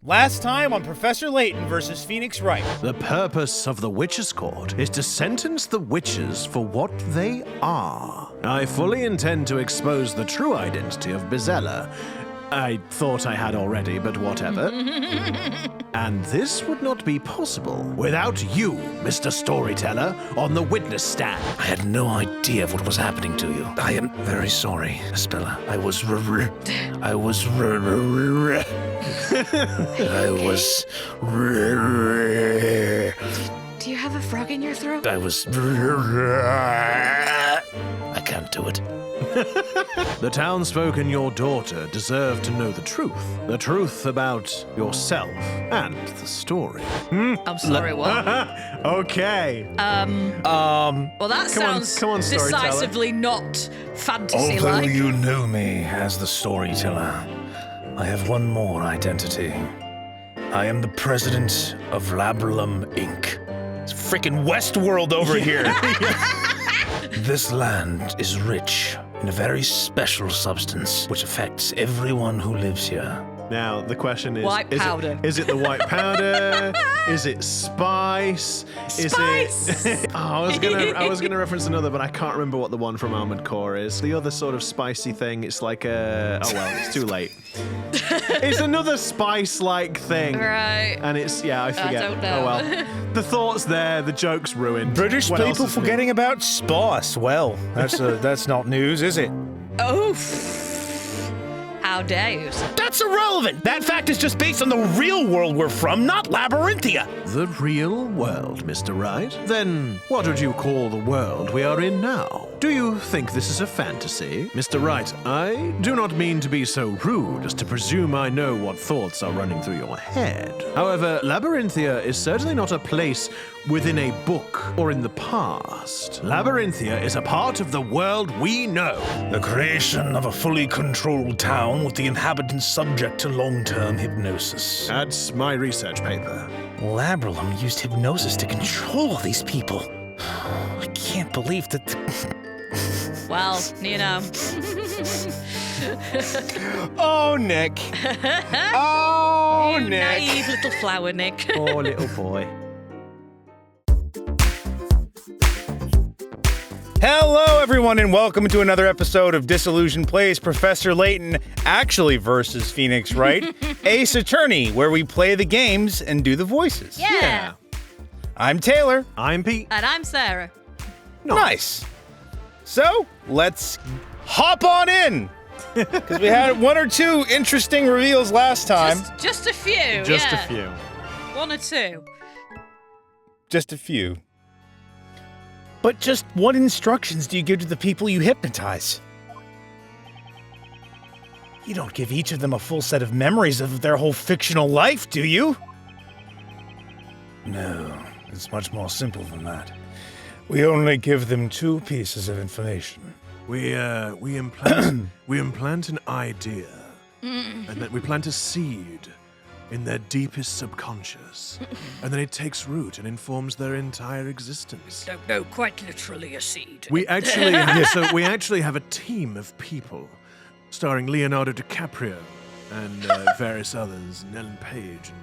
Last time on Professor Layton versus Phoenix Wright. The purpose of the Witches' Court is to sentence the witches for what they are. I fully intend to expose the true identity of Espella. I thought I had already, but whatever. And this would not be possible without you, Mr. Storyteller, on the witness stand. I had no idea of what was happening to you. I am very sorry, Espella. I was Do you have a frog in your throat? I can't do it. The townsfolk and your daughter deserve to know the truth about yourself and the story. I'm sorry, what? Okay. Well, that sounds come on, storyteller. decisively not fantasy-like. Although you know me as the storyteller, I have one more identity. I am the president of Labrum Inc. It's frickin' Westworld over here. This land is rich in a very special substance which affects everyone who lives here. Now, the question is... White powder. Is it the white powder? Is it spice? Spice! Is it... I was gonna reference another, but I can't remember what the one from Armored Core is. The other sort of spicy thing, it's like a... Oh, well, it's too late. It's another spice-like thing. Right. And it's... Yeah, I forget. I don't know. Oh, well. The thought's there, the joke's ruined. British What else people is new? forgetting about spice. Well, that's not news, is it? Oof. How dare you, sir? That's irrelevant! That fact is just based on the real world we're from, not Labyrinthia! The real world, Mr. Wright? Then what would you call the world we are in now? Do you think this is a fantasy? Mr. Wright, I do not mean to be so rude as to presume I know what thoughts are running through your head. However, Labyrinthia is certainly not a place within a book or in the past. Labyrinthia is a part of the world we know. The creation of a fully controlled town with the inhabitants subject to long-term hypnosis. That's my research paper. Labrum used hypnosis to control these people. I can't believe that... Well, you know. Oh, Nick. Oh, You Nick. naive little flower, Nick. Poor little boy. Hello, everyone, and welcome to another episode of Disillusion Plays Professor Layton actually versus Phoenix Wright, Ace Attorney, where we play the games and do the voices. Yeah. I'm Taylor. I'm Pete. And I'm Sarah. Nice. So, let's hop on in. Because we had one or two interesting reveals last time. Just a few. Just yeah. a few. One or two. Just a few. But just what instructions do you give to the people you hypnotize? You don't give each of them a full set of memories of their whole fictional life, do you? No, it's much more simple than that. We only give them two pieces of information. We implant an idea, and then we plant a seed in their deepest subconscious, and then it takes root and informs their entire existence. No, quite literally a seed. We actually have a team of people, starring Leonardo DiCaprio and various others, and Ellen Page, and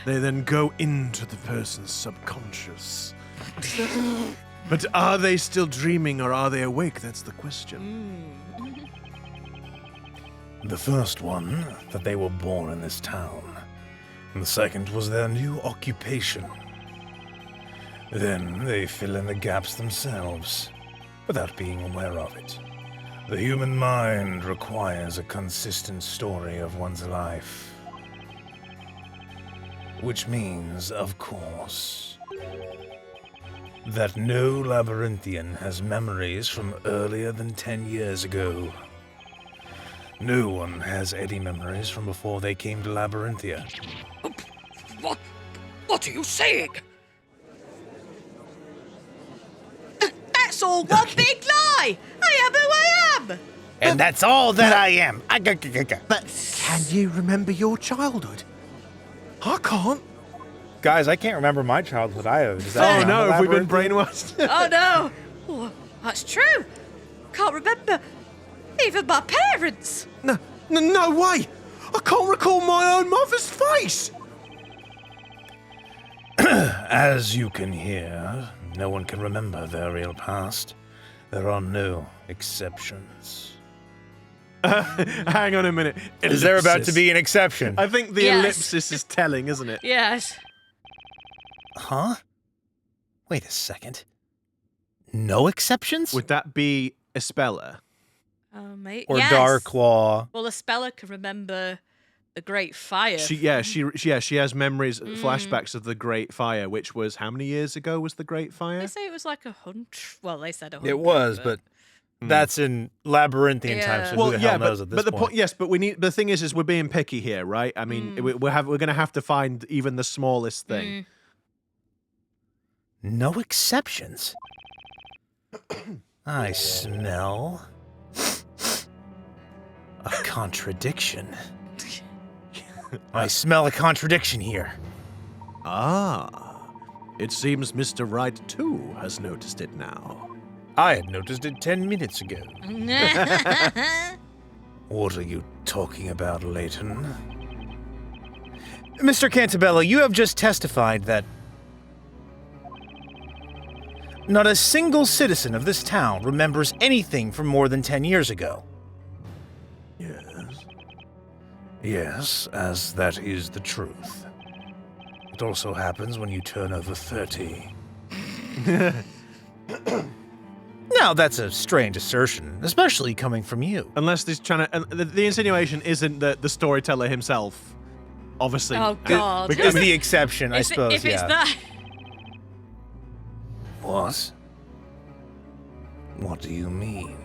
they then go into the person's subconscious. But are they still dreaming or are they awake? That's the question. The first one, that they were born in this town. And the second was their new occupation. Then they fill in the gaps themselves, without being aware of it. The human mind requires a consistent story of one's life. Which means, of course, that no Labyrinthian has memories from earlier than 10 years ago. No one has any memories from before they came to Labyrinthia. What are you saying? That's all one big lie. I am who I am. And that's all that I am. But can you remember your childhood? I can't. Guys, I can't remember my childhood either. Does that Oh sound no, have we been elaborate? brainwashed? Oh no. Oh, that's true. Can't remember. Even my parents. No way! I can't recall my own mother's face! As you can hear, no one can remember their real past. There are no exceptions. Hang on a minute. Is there about to Ellipsis. be an exception? I think the Yes. ellipsis is telling, isn't it? Yes. Huh? Wait a second. No exceptions? Would that be Espella? Oh, mate. Or yes. Darklaw? Well, Espella can remember the Great Fire. She has memories, flashbacks of the Great Fire, which was how many years ago was the Great Fire? They say it was like 100. Well, they said 100. It was, but that's in labyrinthian time, Yeah. so who the hell knows at this but the point? yes, but we need. The thing is we're being picky here, right? I mean, we're going to have to find even the smallest thing. No exceptions? I smell a contradiction. I smell a contradiction here. Ah, it seems Mr. Wright too has noticed it now. I had noticed it 10 minutes ago. What are you talking about, Layton? Mr. Cantabella, you have just testified that not a single citizen of this town remembers anything from more than 10 years ago. Yes. Yes, as that is the truth. It also happens when you turn over 30. Now, that's a strange assertion, especially coming from you. Unless he's trying to. And the insinuation isn't that the storyteller himself, obviously. Oh, God. It's the exception, I suppose, if it's yeah. that. What? What do you mean?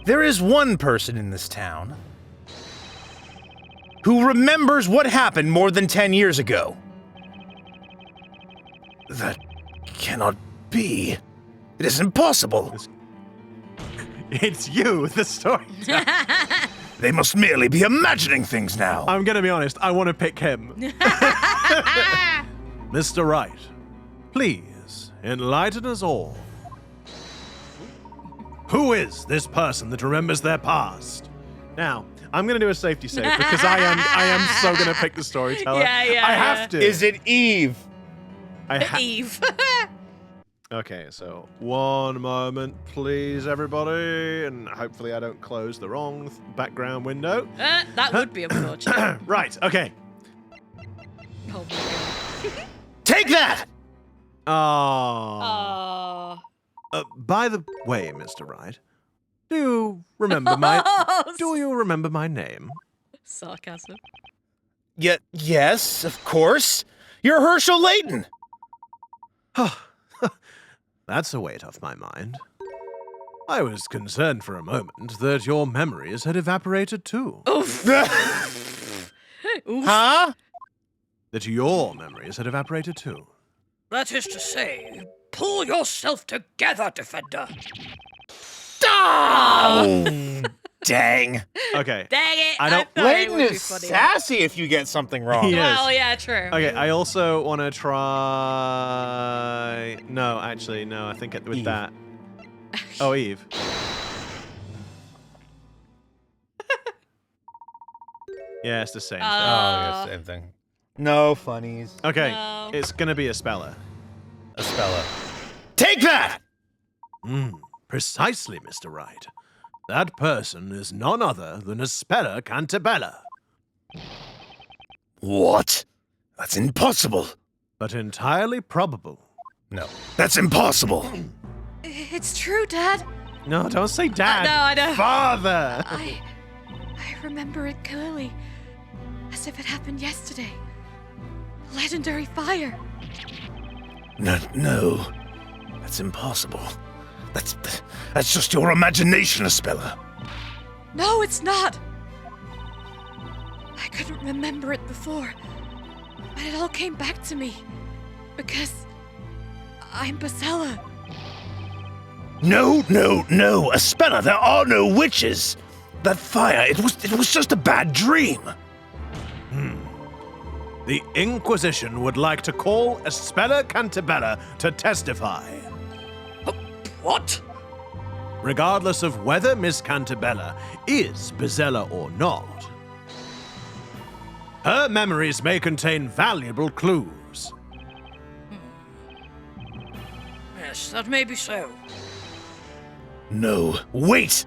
There is one person in this town who remembers what happened more than 10 years ago. That cannot be. It is impossible. It's you, the storyteller. They must merely be imagining things now. I'm going to be honest, I want to pick him. Mr. Wright, please enlighten us all. Who is this person that remembers their past? Now, I'm going to do a safety save because I am so going to pick the storyteller. Yeah, I have to. Is it Eve? Eve. Okay, so one moment, please, everybody. And hopefully I don't close the wrong background window. That would be unfortunate. Right, okay. Oh, my God. Take that! Oh. Oh. By the way, Mr. Wright, do you remember my name? Sarcasm. Yes, of course. You're Herschel Layton. That's a weight off my mind. I was concerned for a moment that your memories had evaporated too. Oof. Huh? That your memories had evaporated too. That is to say, pull yourself together, Defender. Oh, dang. Okay. Dang it! I don't- thought it Layton would be is funny. sassy if you get something wrong. Yeah. Well, yeah, true. Okay, I also want to try... No, actually, no, I think with Eve. that... Oh, Eve. Yeah, it's the same thing. Oh, yeah, same thing. No funnies. Okay, no. it's gonna be Espella. Espella. Take that! Precisely, Mr. Wright. That person is none other than Espella Cantabella. What? That's impossible. But entirely probable. No, that's impossible. It's true, Dad. No, don't say Dad. No, I know. Father! I remember it clearly, as if it happened yesterday. Legendary fire. No. That's impossible. That's just your imagination, Espella. No, it's not. I couldn't remember it before, but it all came back to me because I'm Basella. No, Espella, there are no witches. That fire, it was just a bad dream. The Inquisition would like to call Espella Cantabella to testify. What? Regardless of whether Miss Cantabella is Basella or not. Her memories may contain valuable clues. Yes, that may be so. No, wait!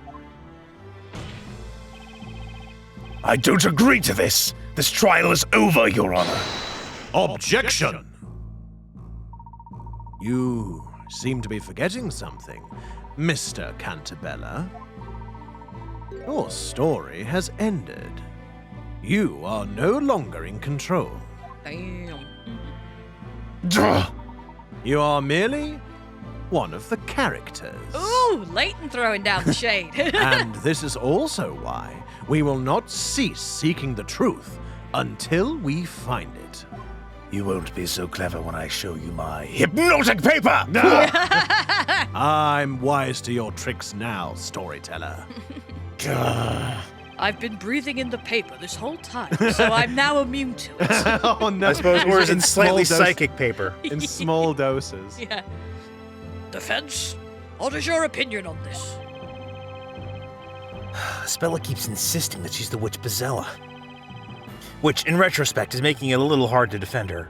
I don't agree to this. This trial is over, Your Honor. Objection! You seem to be forgetting something, Mr. Cantabella. Your story has ended. You are no longer in control. Damn. Duh. You are merely one of the characters. Ooh, Layton throwing down the shade. And this is also why we will not cease seeking the truth until we find it. You won't be so clever when I show you my hypnotic paper! I'm wise to your tricks now, storyteller. I've been breathing in the paper this whole time, so I'm now immune to it. Oh no! I suppose, or is it slightly small psychic paper? In small doses. Yeah. Defense, what is your opinion on this? Espella keeps insisting that she's the witch Bezella. Which, in retrospect, is making it a little hard to defend her.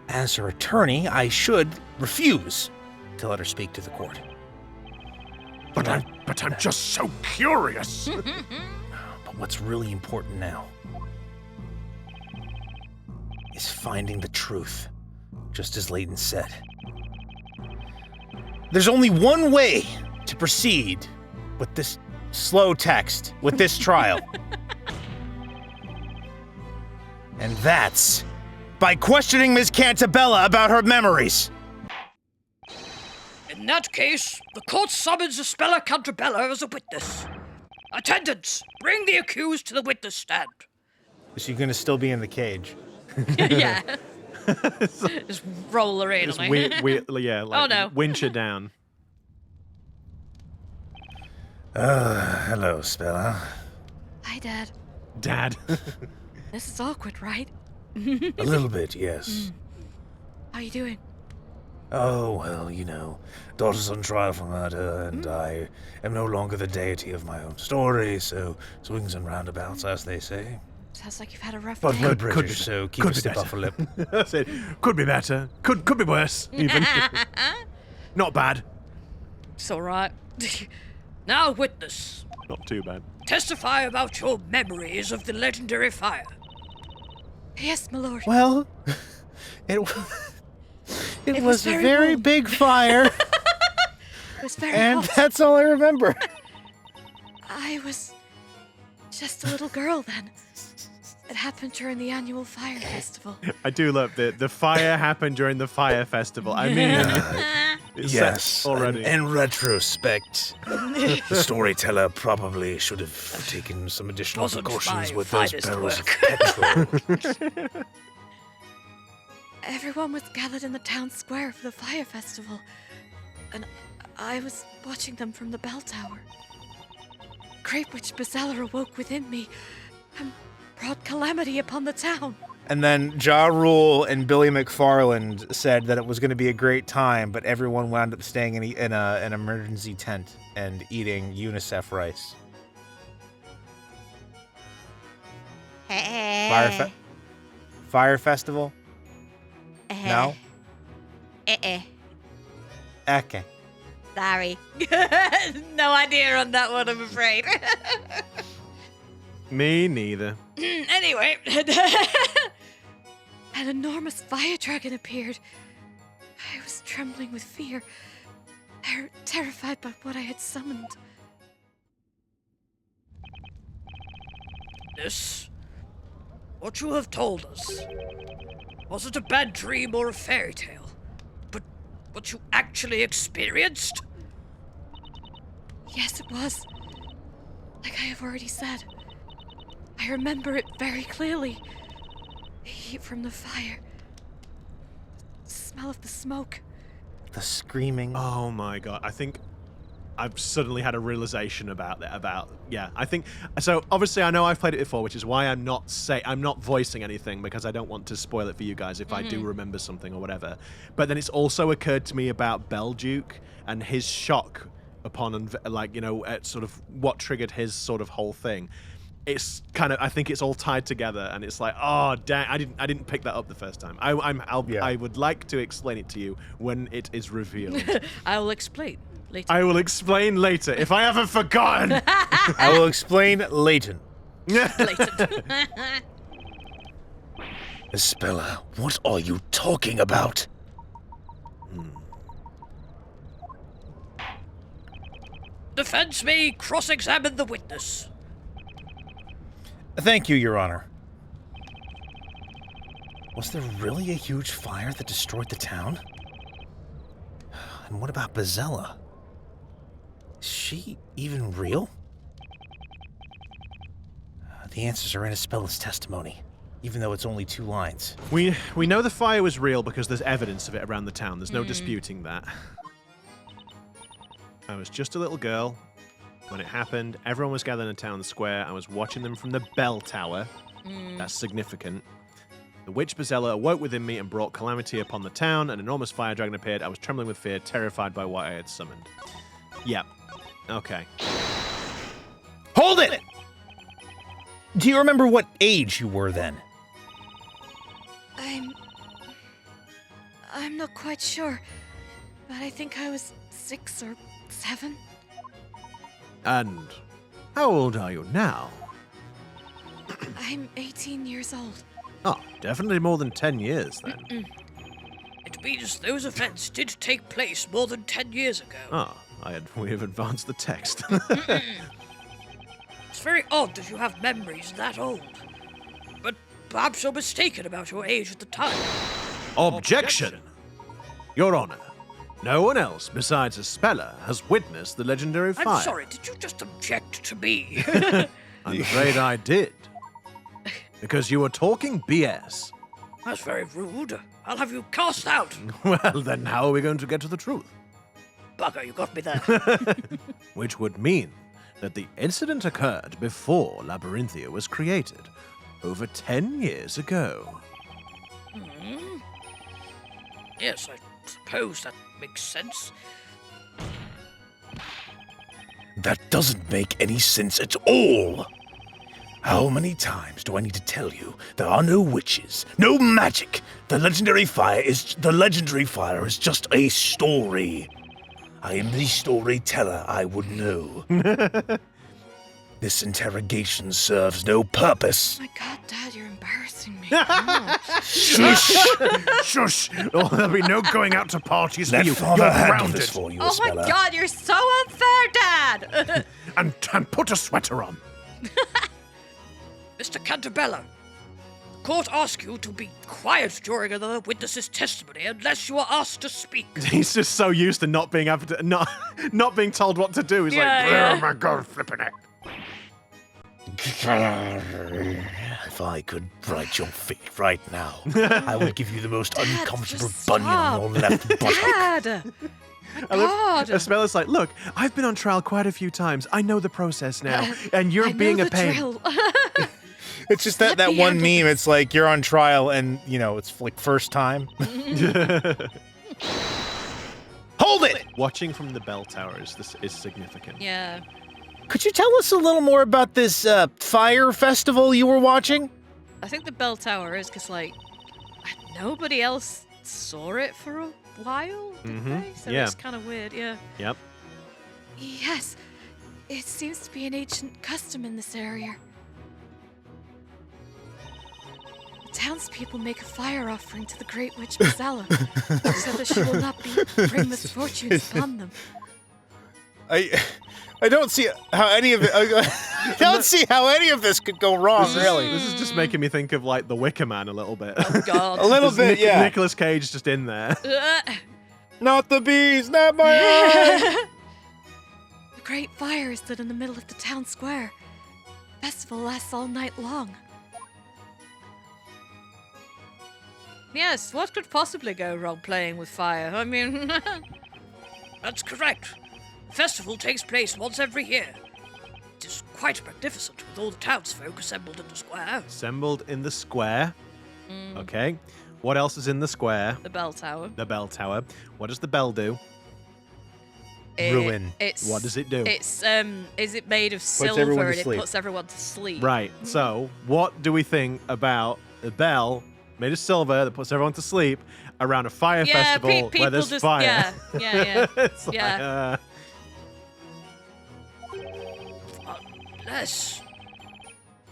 As her attorney, I should refuse to let her speak to the court. But I'm just so curious. But what's really important now is finding the truth, just as Layton said. There's only one way to proceed with this slow text, with this trial. And that's by questioning Ms. Cantabella about her memories. In that case, the court summons Espella Cantabella as a witness. Attendants, bring the accused to the witness stand. Is she going to still be in the cage? Yeah. Just roll her in Just on it. like no. winch her down. Hello, Espella. Hi, Dad. Dad. This is awkward, right? A little bit, yes. How you doing? Oh, well, you know, daughter's on trial for murder, and I am no longer the deity of my own story, so swings and roundabouts, as they say. Sounds like you've had a rough But day. we're Could be British, so keep could a be stiff better. upper lip. That's it. Could be better. Could be worse, even. Not bad. It's all right. Now, witness, Not too bad. testify about your memories of the legendary fire. Yes, my lord. Well, it It was was a very very warm. big fire, It was very and hot. that's all I remember. I was just a little girl then. It happened during the annual fire festival. I do love the fire happened during the fire festival. I mean, it's Yes, set already. In retrospect, the storyteller probably should have taken some additional Wasn't precautions my with those finest barrels work. of petrol. Everyone was gathered in the town square for the fire festival, and I was watching them from the bell tower. Great Witch Bezella awoke within me and brought calamity upon the town. And then Ja Rule and Billy McFarland said that it was going to be a great time, but everyone wound up staying in an emergency tent and eating UNICEF rice. Fire festival? No? Okay. Sorry. No idea on that one, I'm afraid. Me neither. Anyway, An enormous fire dragon appeared. I was trembling with fear, terrified by what I had summoned. this, what you have told us, was it a bad dream or a fairy tale? But what you actually experienced? Yes, it was. Like I have already said. I remember it very clearly. The heat from the fire. The smell of the smoke. The screaming. Oh my god! I think I've suddenly had a realization about that. I think so. Obviously, I know I've played it before, which is why I'm not voicing anything because I don't want to spoil it for you guys if I do remember something or whatever. But then it's also occurred to me about Belduke and his shock upon sort of what triggered his sort of whole thing. it's kind of, I think it's all tied together, and it's like, oh dang, I didn't pick that up the first time. I would like to explain it to you when it is revealed. I will explain later. I will explain later if I haven't forgotten. I will explain Layton. Layton. Espella, what are you talking about? Defense may cross-examine the witness. Thank you, Your Honor. Was there really a huge fire that destroyed the town? And what about Bezella? Is she even real? The answers are in Espella's testimony, even though it's only 2 lines. We know the fire was real because there's evidence of it around the town. There's no disputing that. I was just a little girl when it happened. Everyone was gathered in the town square. I was watching them from the bell tower. That's significant. The witch Bezella awoke within me and brought calamity upon the town. An enormous fire dragon appeared. I was trembling with fear, terrified by what I had summoned. Yep. Okay. Hold it! Do you remember what age you were then? I'm not quite sure, but I think I was 6 or 7. And how old are you now? I'm 18 years old. Oh, definitely more than 10 years then. It means those events did take place more than 10 years ago. Oh, we have advanced the text. It's very odd that you have memories that old. But perhaps you're mistaken about your age at the time. Objection! Your Honor, no one else besides Espella has witnessed the legendary fire. I'm sorry, did you just object to me? I'm afraid I did. Because you were talking BS. That's very rude. I'll have you cast out. Well, then how are we going to get to the truth? Bugger, you got me there. Which would mean that the incident occurred before Labyrinthia was created, over 10 years ago. Yes, I suppose that makes sense. That doesn't make any sense at all. How many times do I need to tell you there are no witches, no magic? The legendary fire is just a story. I am the storyteller, I would know. This interrogation serves no purpose. Oh my God, Dad, you're embarrassing me. Shush! Shush! Oh, there'll be no going out to parties for Let you. Father You're handle grounded. this for you, Oh my Espella. God, you're so unfair, Dad. And put a sweater on. Mr. Cantabella, the court asks you to be quiet during another witness's testimony unless you are asked to speak. He's just so used to not being able to, not being told what to do. He's Yeah. oh my God, flipping it. If I could write your fate right now, I would give you the most Dad, uncomfortable just bunion on your left buttock. Dad. God. Espella's like, look, I've been on trial quite a few times. I know the process now, and you're I being know a the pain. drill. It's just that Let me one handle meme. It's like you're on trial and, it's like first time. Hold it! Watching from the bell tower is significant. Yeah. Could you tell us a little more about this fire festival you were watching? I think the bell tower is because, nobody else saw it for a while, did they? So yeah. it's kind of weird, yeah. Yep. Yes, it seems to be an ancient custom in this area. The townspeople make a fire offering to the great witch Bezella, so that she will not bring misfortunes upon them. I don't see how any of it. I don't see how any of this could go wrong. Really, This is just making me think of the Wicker Man a little bit. Oh, God. a little bit, yeah. Nicolas Cage just in there. Not the bees, not my eyes. The great fire is lit in the middle of the town square. The festival lasts all night long. Yes, what could possibly go wrong playing with fire? I mean... That's correct. The festival takes place once every year. It is quite magnificent, with all the townsfolk assembled in the square. Assembled in the square. Okay. What else is in the square? The bell tower. The bell tower. What does the bell do? Ruin. It's What does it do? It's is it made of silver everyone to and sleep. it puts everyone to sleep? Right. So, what do we think about a bell made of silver that puts everyone to sleep around a fire Yeah, festival people where there's just fire? yeah. It's like, Yeah. Unless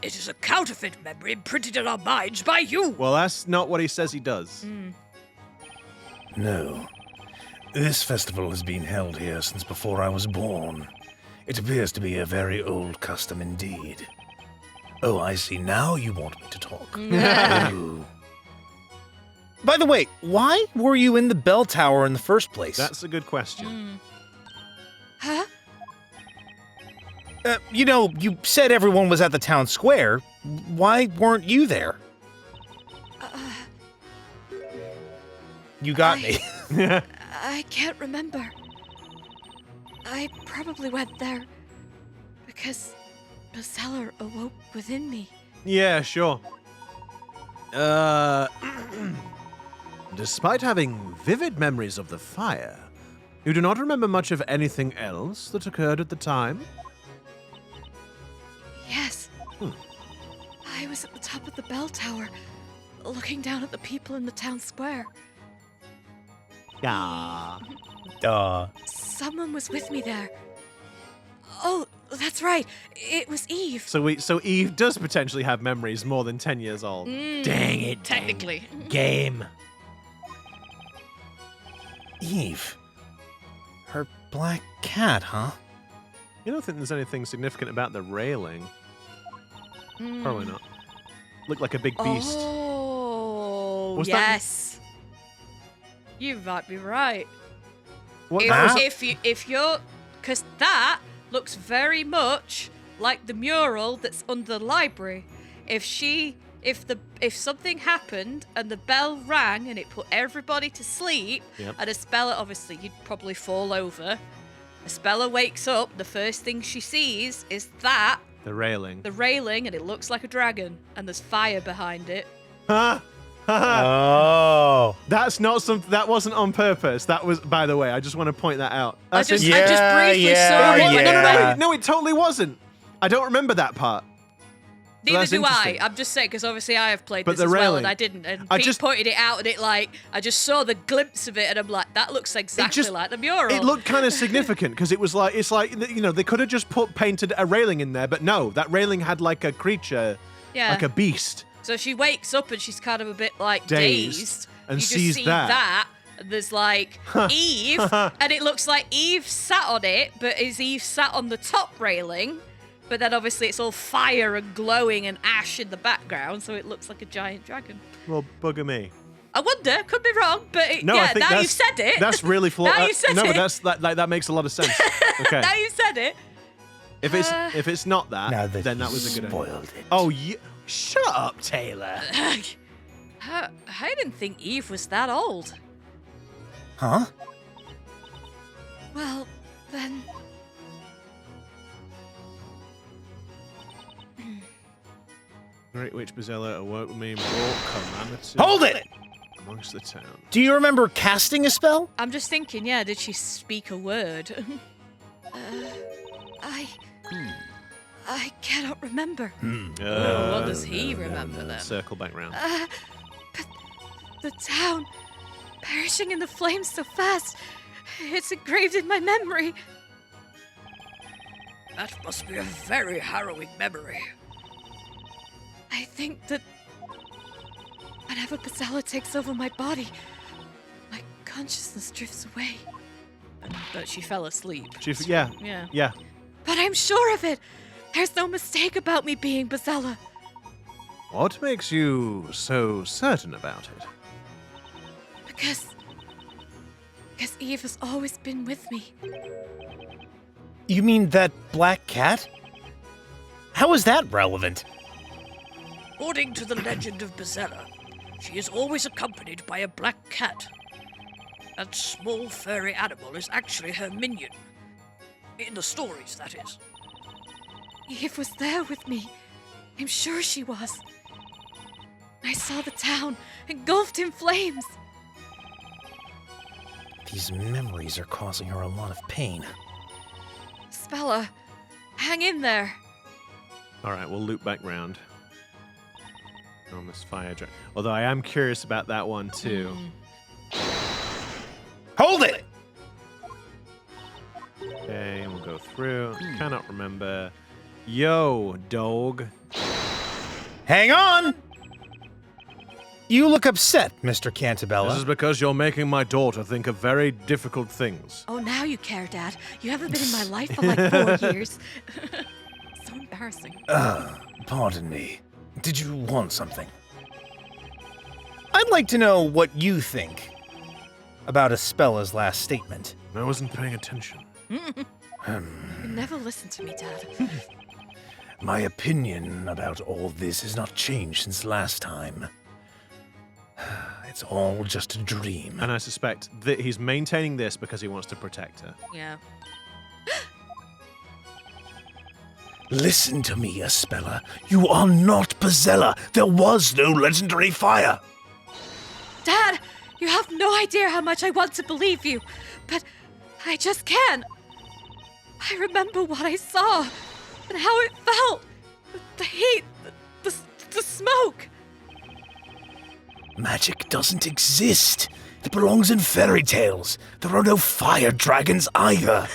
it is a counterfeit memory imprinted in our minds by you. well, that's not what he says he does. No. This festival has been held here since before I was born. It appears to be a very old custom indeed. Oh, I see. Now you want me to talk. Oh. By the way, why were you in the bell tower in the first place? That's a good question. Huh? You said everyone was at the town square. Why weren't you there? You got me. I can't remember. I probably went there because Bestseller awoke within me. Yeah, sure. Despite having vivid memories of the fire, you do not remember much of anything else that occurred at the time? Yes. I was at the top of the bell tower, looking down at the people in the town square. Yeah. Someone was with me there. Oh, that's right. It was Eve. So Eve does potentially have memories more than 10 years old. Dang it. Technically. Game. Eve. Her black cat, huh? You don't think there's anything significant about the railing? Probably not. Looked like a big beast. Oh, Was that- yes. You might be right. What that was- If you're, because that looks very much like the mural that's under the library. If something happened and the bell rang and it put everybody to sleep, Yep. and Espella, obviously you'd probably fall over. Espella wakes up, the first thing she sees is the railing, and it looks like a dragon, and there's fire behind it. Ha! Oh. That's not something. That wasn't on purpose. That was, by the way, I just want to point that out. I That's just in- briefly yeah, saw it. yeah. when I- No, it totally wasn't. I don't remember that part. Neither that's do I. interesting. I'm just saying, because obviously I have played But this the as well, railing- and I didn't. And I Pete just- pointed it out, and I just saw the glimpse of it, and I'm like, that looks exactly like the mural. It looked kind of significant because it's like they could have just painted a railing in there, but no, that railing had like a creature, Yeah. like a beast. So she wakes up and she's kind of a bit like Dazed, dazed. and you sees just see that. and there's like Eve, and it looks like Eve sat on it, but is Eve sat on the top railing? But then obviously it's all fire and glowing and ash in the background, so it looks like a giant dragon. Well, bugger me. I wonder, could be wrong, but No, I yeah, think now that's, you've said it. That's really flawed. Now you said no, it. but that makes a lot of sense. Okay. Now you said it. If it's not that, Now that then that you was a good idea. spoiled it. Oh, shut up, Taylor. I didn't think Eve was that old. Huh? Well, then. Great Witch Bezella awoke me and brought calamity Hold it! amongst the town. Do you remember casting a spell? I'm just thinking, yeah, did she speak a word? I cannot remember. What does he remember then? Circle back round. But the town perishing in the flames so fast. It's engraved in my memory. That must be a very harrowing memory. I think that whenever Bestseller takes over my body, my consciousness drifts away. But she fell asleep. Yeah. Yeah. Yeah. But I'm sure of it. There's no mistake about me being Bestseller. What makes you so certain about it? Because Eve has always been with me. You mean that black cat? How is that relevant? According to the legend of Bezella, she is always accompanied by a black cat. That small furry animal is actually her minion. In the stories, that is. Eve was there with me. I'm sure she was. I saw the town engulfed in flames. These memories are causing her a lot of pain. Espella, hang in there. All right, we'll loop back round. Almost fire dragon. Although I am curious about that one too. Hold it! Okay, we'll go through. Cannot remember. Yo, dog. Hang on! You look upset, Mr. This is Cantabella. because you're making my daughter think of very difficult things. Oh, now you care, Dad. You haven't been in my life for like 4 years. So embarrassing. Pardon me. Did you want something? I'd like to know what you think about Espella's last statement. I wasn't paying attention. You never listen to me, Dad. My opinion about all this has not changed since last time. It's all just a dream. And I suspect that he's maintaining this because he wants to protect her. Yeah. Listen to me, Espella. You are not Pizzella. There was no legendary fire. Dad, you have no idea how much I want to believe you, but I just can't. I remember what I saw and how it felt. The heat, the smoke. Magic doesn't exist. It belongs in fairy tales. There are no fire dragons either.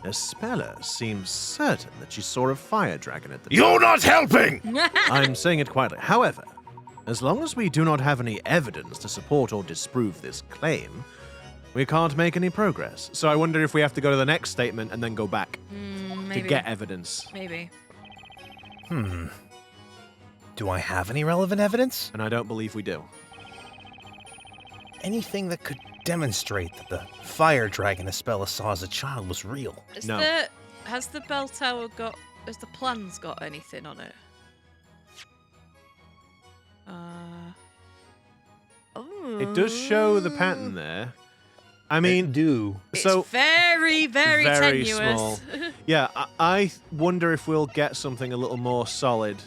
Espella seems certain that she saw a fire dragon at the time. You're not helping! I'm saying it quietly. However, as long as we do not have any evidence to support or disprove this claim, we can't make any progress. So I wonder if we have to go to the next statement and then go back to Maybe. get evidence. Maybe. Do I have any relevant evidence? And I don't believe we do. Anything that could demonstrate that the fire dragon Espella saw as a child was real? No. Has the bell tower has the plans got anything on it? It does show the pattern there. I mean, It's so very, very, very tenuous. small. Yeah, I wonder if we'll get something a little more solid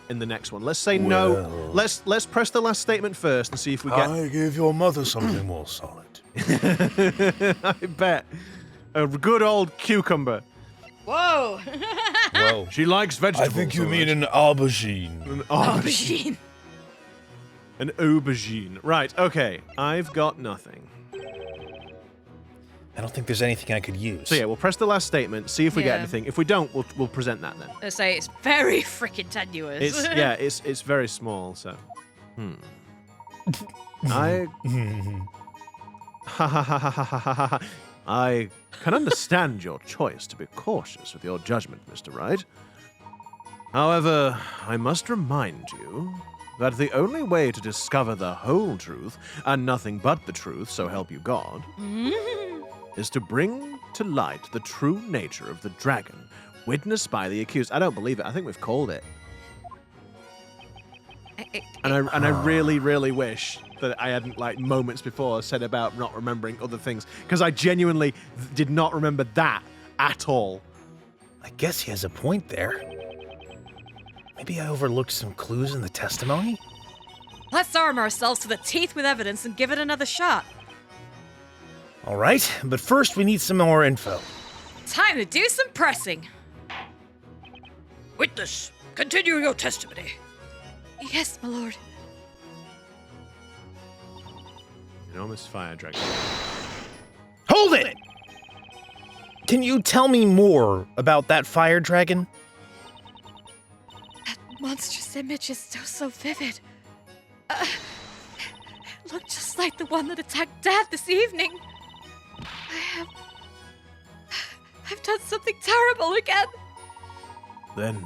in the next one. Let's say no. Well. Let's press the last statement first and see if we get. I give your mother something more solid. I bet a good old cucumber. Whoa! Whoa. She likes I vegetables. think you all mean right. an aubergine. An Aubergine. An aubergine. Right. Okay. I've got nothing. I don't think there's anything I could use. So yeah, we'll press the last statement. See if we get Yeah. anything. If we don't, we'll present that then. I say it's very freaking tenuous. It's very small. So. I. I can understand your choice to be cautious with your judgment, Mr. Wright. However, I must remind you that the only way to discover the whole truth, and nothing but the truth, so help you God, is to bring to light the true nature of the dragon, witnessed by the accused. I don't believe it. I think we've called it. And I really, really wish that I hadn't, like, moments before said about not remembering other things, because I genuinely did not remember that at all. I guess he has a point there. Maybe I overlooked some clues in the testimony? Let's arm ourselves to the teeth with evidence and give it another shot. All right, but first we need some more info. Time to do some pressing. Witness, continue your testimony. Yes, my lord. Enormous fire dragon. Hold it! Can you tell me more about that fire dragon? That monstrous image is still so vivid. It looked just like the one that attacked Dad this evening. I've done something terrible again. Then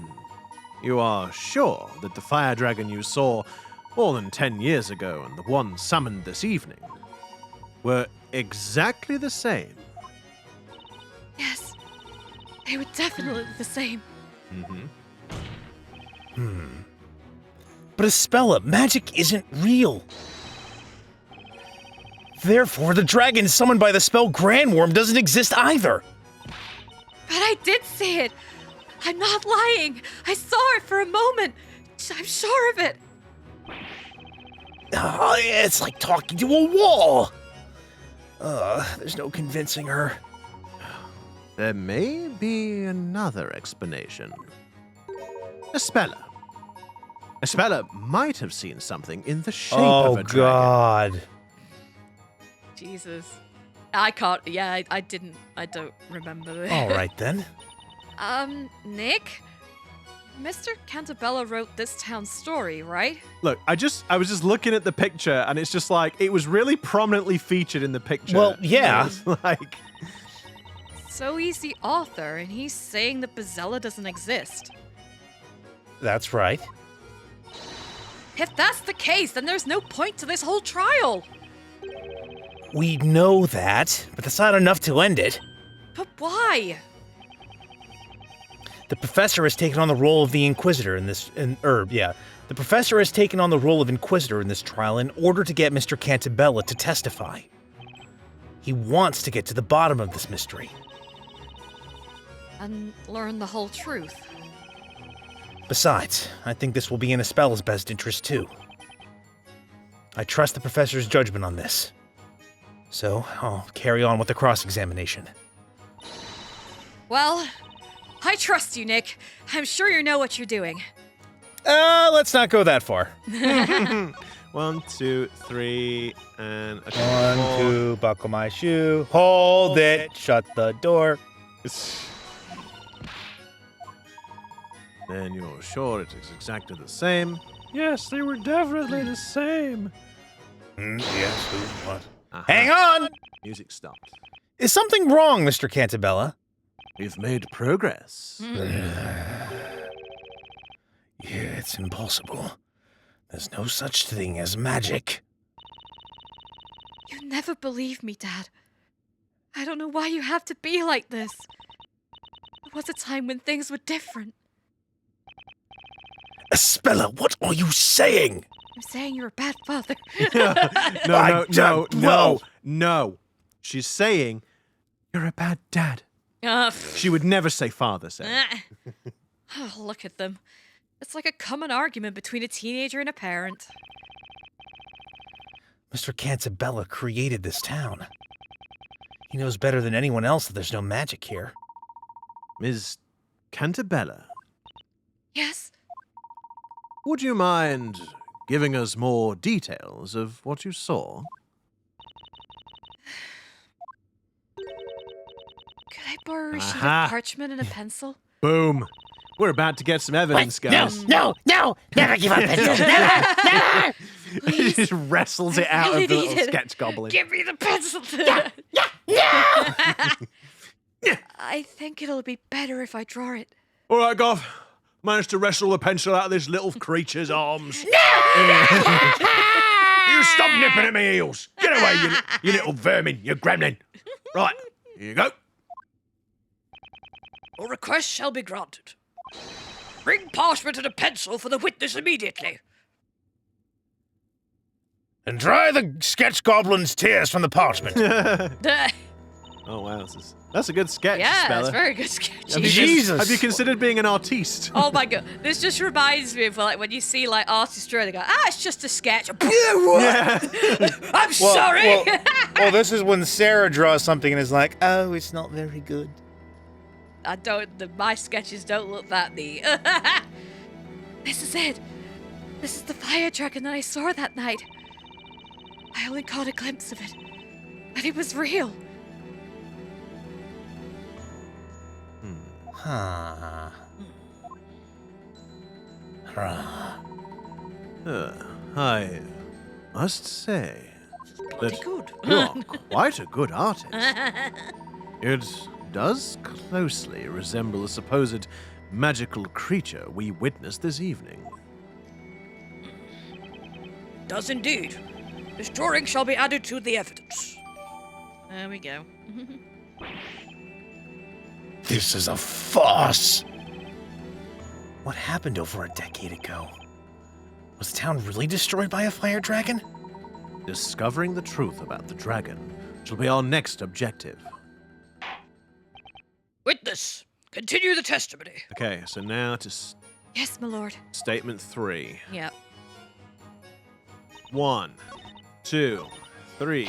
you are sure that the fire dragon you saw more than 10 years ago and the one summoned this evening were exactly the same? Yes, they were definitely the same. But Espella, magic isn't real. Therefore, the dragon summoned by the spell Grandworm doesn't exist either. But I did see it. I'm not lying. I saw it for a moment. I'm sure of it. It's like talking to a wall. There's no convincing her. There may be another explanation. Espella. Espella might have seen something in the shape of a dragon. God. Jesus. I can't. Yeah, I didn't. I don't remember it. All right, then. Nick? Mr. Cantabella wrote this town's story, right? Look, I was just looking at the picture, and it's just like, it was really prominently featured in the picture. Well, yeah. It's like, So he's the author, and he's saying that Bezella doesn't exist. That's right. If that's the case, then there's no point to this whole trial. We know that, but that's not enough to end it. But why? The professor has taken on the role of the Inquisitor in this. The professor has taken on the role of Inquisitor in this trial in order to get Mr. Cantabella to testify. He wants to get to the bottom of this mystery. And learn the whole truth. Besides, I think this will be in Espella's best interest too. I trust the professor's judgment on this. So, I'll carry on with the cross-examination. Well, I trust you, Nick. I'm sure you know what you're doing. Let's not go that far. 1, 2, 3, and... Okay, 1, 2, buckle my shoe, hold it, shut the door. Then you're sure it is exactly the same. Yes, they were definitely the same. Yes, who, what? Aha. Hang on! Music stopped. Is something wrong, Mr. Cantabella? We've made progress. Yeah, it's impossible. There's no such thing as magic. You never believe me, Dad. I don't know why you have to be like this. There was a time when things were different. Espella, what are you saying? I'm saying you're a bad father. No. She's saying you're a bad dad. She would never say father, Sarah. Oh, look at them. It's like a common argument between a teenager and a parent. Mr. Cantabella created this town. He knows better than anyone else that there's no magic here. Ms. Cantabella, Yes? would you mind giving us more details of what you saw? Could I borrow a sheet Aha. of parchment and a pencil? Boom. We're about to get some evidence, guys. No, never give up, pencils, never! He just wrestles it out really of the need little it. sketch goblin. Give me the pencil! I think it'll be better if I draw it. All right, Goff. Managed to wrestle the pencil out of this little creature's arms. You stop nipping at my heels. Get away, you little vermin, you gremlin. Right, here you go. Your request shall be granted. Bring parchment and a pencil for the witness immediately. And dry the sketch goblin's tears from the parchment. Oh, wow, that's a good sketch, Yeah, Espella. it's very good sketch. Jesus. Have you considered being an artiste? Oh my god, this just reminds me of like when you see like artists draw, they go, it's just a sketch. I'm sorry. Well, this is when Sarah draws something and is like, oh, it's not very good. My sketches don't look that neat. This is it. This is the fire dragon that I saw that night. I only caught a glimpse of it, but it was real. Huh. I must say that Good. you're quite a good artist. It does closely resemble the supposed magical creature we witnessed this evening. Does indeed. This drawing shall be added to the evidence. There we go. This is a farce. What happened over a decade ago? Was the town really destroyed by a fire dragon? Discovering the truth about the dragon shall be our next objective. Witness, continue the testimony. Okay, so now to Yes, my lord. statement 3. Yep. 1, 2, 3.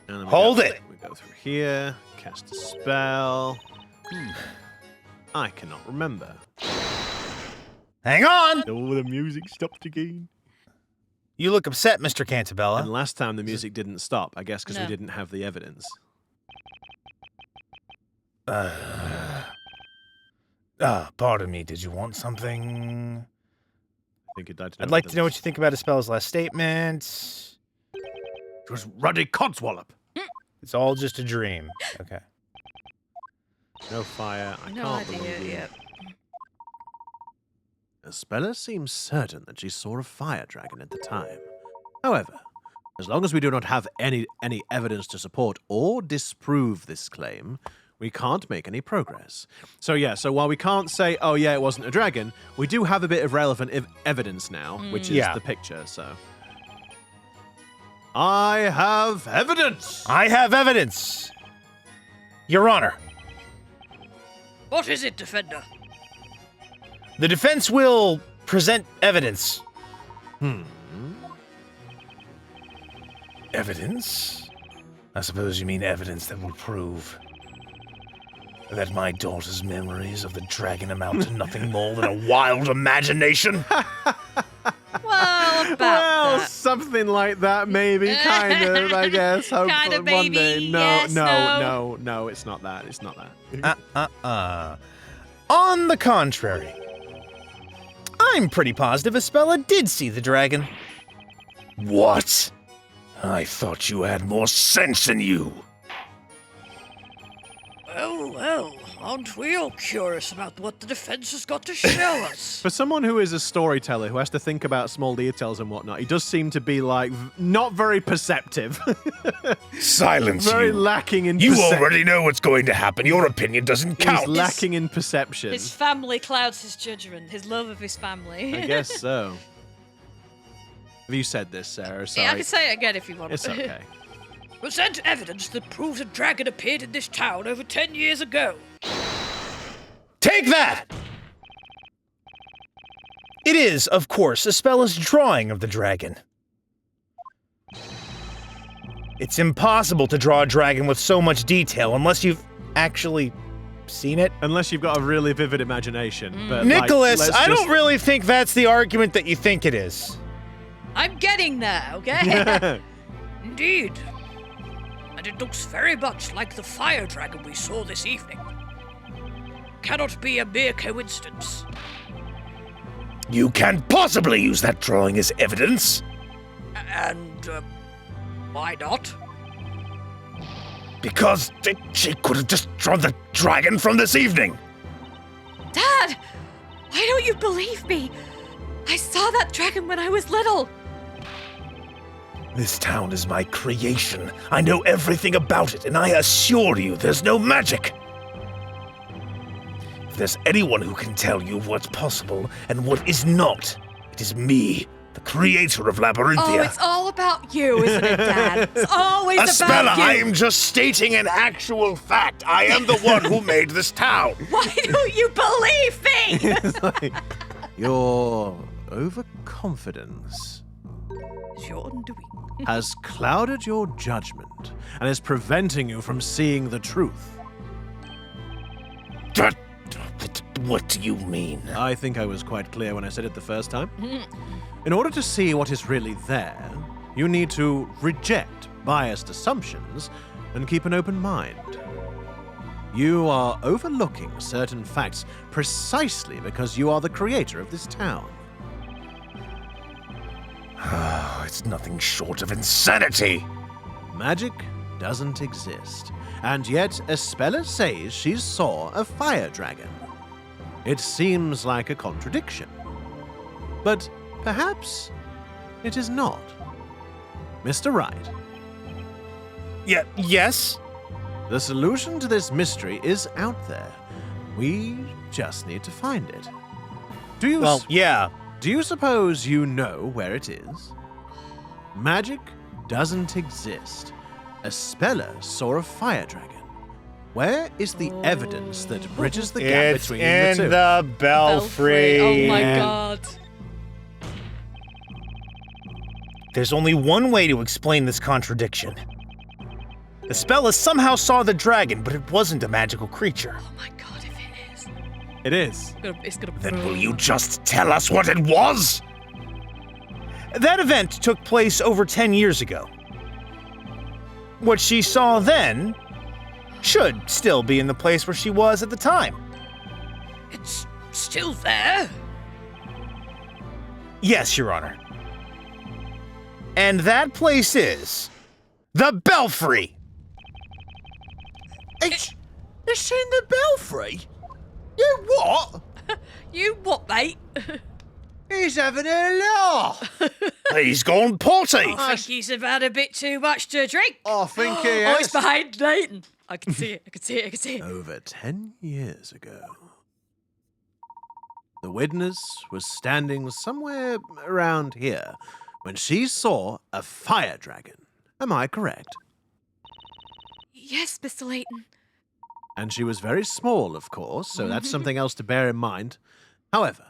And then Hold it. We go through here, cast a spell. I cannot remember. Hang on! Oh, the music stopped again. You look upset, Mr. And Cantabella. last time the music didn't stop, I guess because we No. didn't have the evidence. Pardon me, did you want something? I think you'd like to know I'd like to know what evidence. you think about Espella's last statement. It was Ruddy Codswallop. It's all just a dream. Okay. No fire. I No can't idea. believe you. Yeah. Espella seems certain that she saw a fire dragon at the time. However, as long as we do not have any evidence to support or disprove this claim, we can't make any progress. So while we can't say, oh yeah, it wasn't a dragon, we do have a bit of relevant evidence now, which is Yeah. the picture, so. I have evidence! I have evidence! Your Honor, What is it, Defender? the defense will present evidence. Evidence? I suppose you mean evidence that will prove that my daughter's memories of the dragon amount to nothing more than a wild imagination? Well, about Well, that. something like that, maybe, kind of, I guess. Hope Kinda, for one day. maybe, No, yes, no, it's not that. It's not that. On the contrary, I'm pretty positive Espella did see the dragon. What? I thought you had more sense than you. Well, aren't we all curious about what the defense has got to show us? For someone who is a storyteller who has to think about small details and whatnot, he does seem to be, like, not very perceptive. Silence Very you. lacking in You perception. already know what's going to happen. Your opinion doesn't He's count. lacking in perception. His family clouds his judgment, his love of his family. I guess so. Have you said this, Sarah? Sorry. Yeah, I can say it again if you want. It's okay. Present evidence that proves a dragon appeared in this town over 10 years ago. Take that! It is, of course, Espella's drawing of the dragon. It's impossible to draw a dragon with so much detail unless you've actually seen it. Unless you've got a really vivid imagination. But, like, Nicholas, let's I just- don't really think that's the argument that you think it is. I'm getting there, okay? Indeed. And it looks very much like the fire dragon we saw this evening. Cannot be a mere coincidence. You can't possibly use that drawing as evidence. And, why not? Because she could have just drawn the dragon from this evening. Dad! Why don't you believe me? I saw that dragon when I was little. This town is my creation. I know everything about it, and I assure you there's no magic. If there's anyone who can tell you what's possible and what is not, it is me, the creator of Labyrinthia. Oh, it's all about you, isn't it, Dad? It's always Espella, about you. I am just stating an actual fact. I am the one who made this town. Why don't you believe me? It's like, your overconfidence It's your undoing. has clouded your judgment and is preventing you from seeing the truth. What do you mean? I think I was quite clear when I said it the first time. In order to see what is really there, you need to reject biased assumptions and keep an open mind. You are overlooking certain facts precisely because you are the creator of this town. Oh, it's nothing short of insanity. Magic doesn't exist, and yet Espella says she saw a fire dragon. It seems like a contradiction. But perhaps it is not. Mr. Wright, Yes? the solution to this mystery is out there. We just need to find it. Do you Well, yeah. Do you suppose you know where it is? Magic doesn't exist. Espella saw a fire dragon. Where is the evidence that bridges the gap It's between in the two? the belfry. Oh my Yeah. god. There's only one way to explain this contradiction. Espella somehow saw the dragon, but it wasn't a magical creature. Oh my god, if it is. It is. It's gonna Then will you just tell us what it was? That event took place over 10 years ago. What she saw then should still be in the place where she was at the time. It's still there? Yes, Your Honor. And that place is the Belfry. It's in the belfry? You what? You what, mate? He's having a laugh. He's gone potty. I think he's have had a bit too much to drink. I think he Oh, it's has. behind Layton. I can see it. I can see it. I can see it. Over 10 years ago, the witness was standing somewhere around here when she saw a fire dragon. Am I correct? Yes, Mr. Layton. And she was very small, of course, so that's something else to bear in mind. However,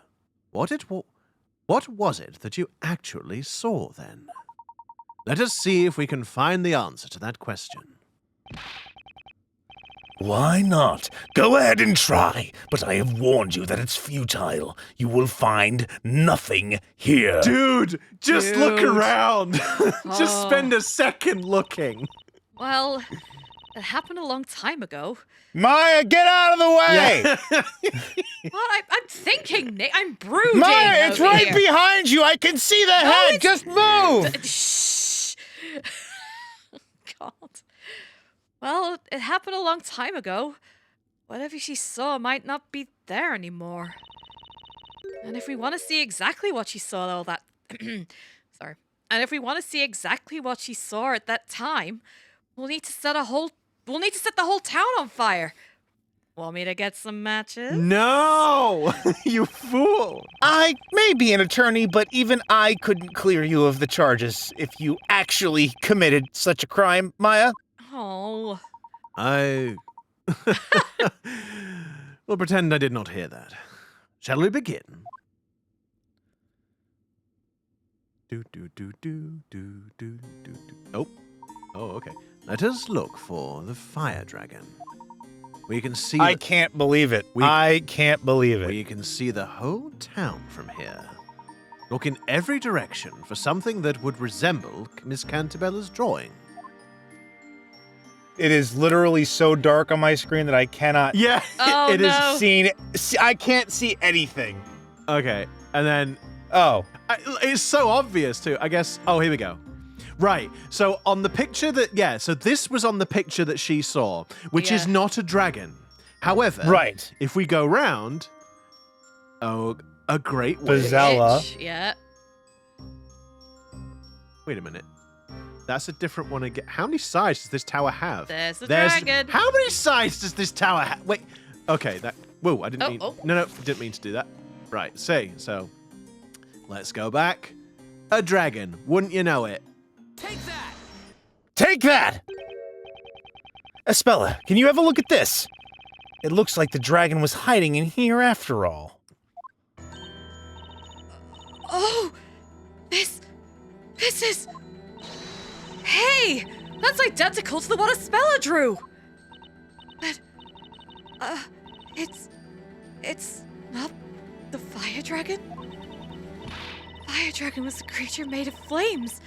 what was it that you actually saw then? Let us see if we can find the answer to that question. Why not? Go ahead and try, but I have warned you that it's futile. You will find nothing here. Dude, just look Dude. around. Just Oh. spend a second looking. Well, it happened a long time ago. Maya, get out of the way! Well, I'm thinking, Nick. I'm brooding. Maya, it's over right here. behind you. I can see the head. it's- Just move. Shh. God. Well, it happened a long time ago. Whatever she saw might not be there anymore. And if we want to see exactly what she saw, all that. Sorry. And if we want to see exactly what she saw at that time, we'll need to set the whole town on fire. Want me to get some matches? No, you fool. I may be an attorney, but even I couldn't clear you of the charges if you actually committed such a crime, Maya. Oh. I will pretend I did not hear that. Shall we begin? Oh, okay. Let us look for the fire dragon. We can see. I can't believe it. I can't believe it. We can see the whole town from here. Look in every direction for something that would resemble Miss Cantabella's drawing. It is literally so dark on my screen that I cannot Yeah, Oh, it is. no. I can't see anything. Okay, and then Oh. it's so obvious too. I guess. Oh, here we go. Right. So on the picture so this was on the picture that she saw, which is Yeah. not a dragon. However, Right. if we go round, a great witch. Bizarre. Itch, yeah. Wait a minute. That's a different one again. How many sides does this tower have? There's the dragon. How many sides does this tower have? Wait. Okay, whoa, I didn't Oh, mean. oh. No, didn't mean to do that. Right, so let's go back. A dragon, wouldn't you know it? Take that! Espella, can you have a look at this? It looks like the dragon was hiding in here after all. Oh, this is. Hey! That's identical to the one Espella drew! But, it's not the fire dragon? Fire dragon was a creature made of flames.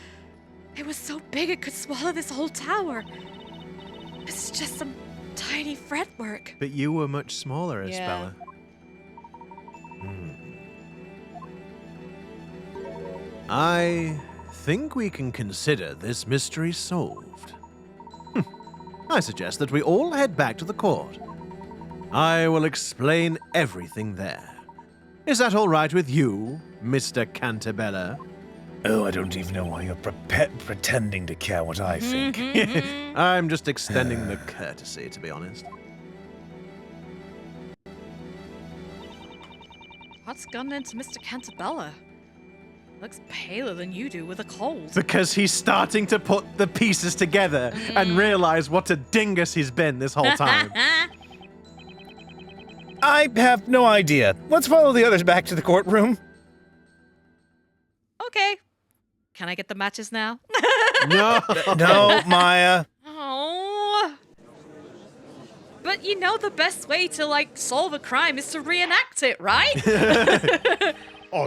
It was so big it could swallow this whole tower. It's just some tiny fretwork. But you were much smaller, Yeah. Espella. I think we can consider this mystery solved. I suggest that we all head back to the court. I will explain everything there. Is that all right with you, Mr. Cantabella? Oh, I don't even know why you're pretending to care what I think. I'm just extending the courtesy, to be honest. What's gone into Mr. Cantabella? Looks paler than you do with a cold. Because he's starting to put the pieces together and realize what a dingus he's been this whole time. I have no idea. Let's follow the others back to the courtroom. Okay. Can I get the matches now? No. No, Maya. Oh. But you know the best way to, like, solve a crime is to reenact it, right? I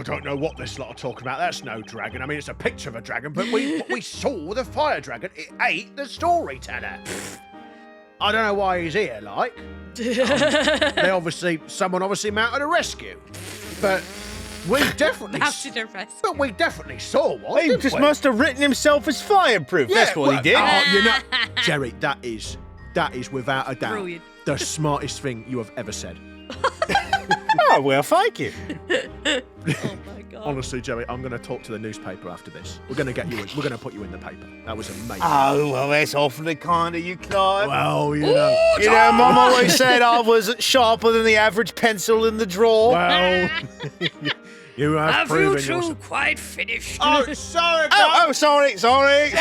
don't know what this lot are talking about. That's no dragon. I mean, it's a picture of a dragon, but we saw the fire dragon. It ate the storyteller. I don't know why he's here, like. Someone obviously mounted a rescue. But we definitely... Mounted a rescue. But we definitely saw one, He didn't just we? must have written himself as fireproof. That's what he did. Oh, you know, Jerry, that is without a doubt Brilliant. the smartest thing you have ever said. Oh, well, thank you. Oh my god. Honestly, Jerry, I'm going to talk to the newspaper after this. We're going to get you in. We're going to put you in the paper. That was amazing. Oh, well, that's awfully kind of you, Clive. Well, you know. You know, Mum always said I was sharper than the average pencil in the drawer. Well, you have Have you proven two yourself. quite finished? Oh, sorry, Oh, sorry. sorry.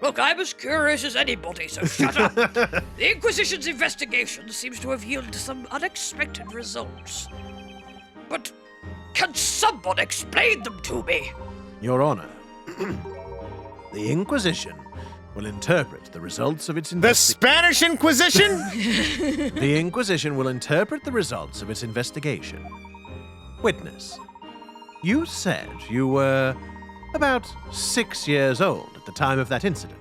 Look, I'm as curious as anybody, so shut up. The Inquisition's investigation seems to have yielded some unexpected results. But can someone explain them to me? Your Honor, the Inquisition will interpret the results of its The investigation. Spanish Inquisition? The Inquisition will interpret the results of its investigation. Witness, you said you were about 6 years old at the time of that incident.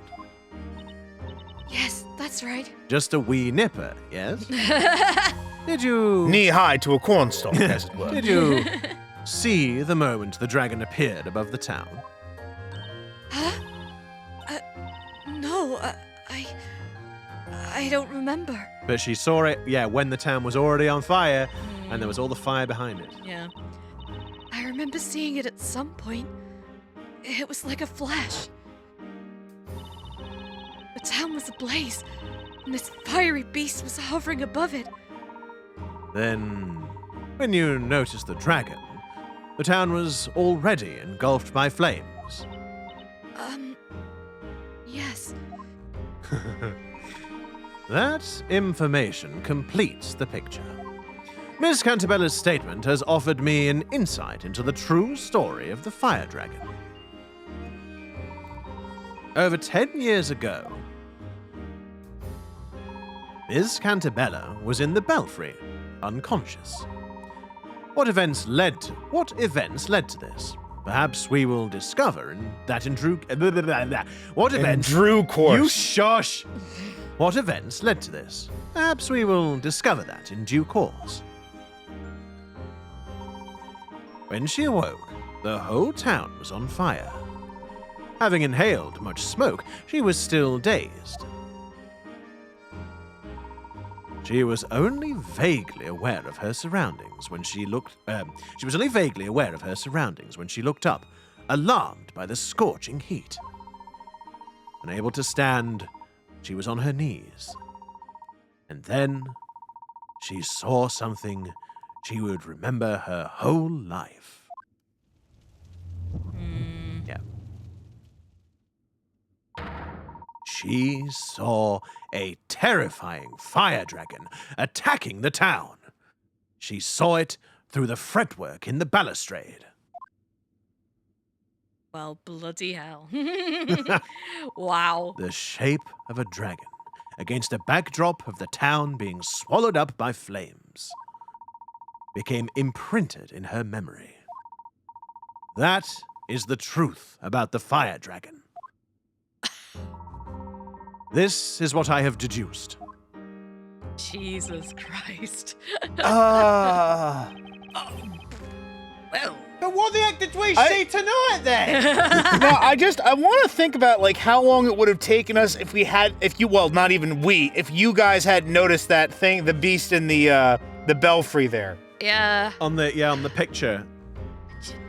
Yes, that's right. Just a wee nipper, yes? Did you... Knee-high to a cornstalk, as it were. Did you see the moment the dragon appeared above the town? Huh? No, I don't remember. But she saw it, when the town was already on fire, and there was all the fire behind it. Yeah. I remember seeing it at some point. It was like a flash. The town was ablaze, and this fiery beast was hovering above it. Then, when you noticed the dragon, the town was already engulfed by flames. Yes. That information completes the picture. Miss Cantabella's statement has offered me an insight into the true story of the fire dragon. Over 10 years ago, Miss Cantabella was in the belfry, unconscious. What events led to this? Perhaps we will discover in Drew. What events? Drew course. You shush! What events led to this? Perhaps we will discover that in due course. When she awoke, the whole town was on fire. Having inhaled much smoke, she was still dazed. She was only vaguely aware of her surroundings when she looked. She was only vaguely aware of her surroundings when she looked up, alarmed by the scorching heat. Unable to stand, she was on her knees. And then she saw something she would remember her whole life. Yeah. She saw a terrifying fire dragon attacking the town. She saw it through the fretwork in the balustrade. Well, bloody hell. Wow. The shape of a dragon against a backdrop of the town being swallowed up by flames became imprinted in her memory. That is the truth about the fire dragon. This is what I have deduced. Jesus Christ. Ah. Well, But what the heck did we see tonight then? No, I want to think about like how long it would have taken us if you guys had noticed that thing, the beast in the belfry there. yeah. On the picture.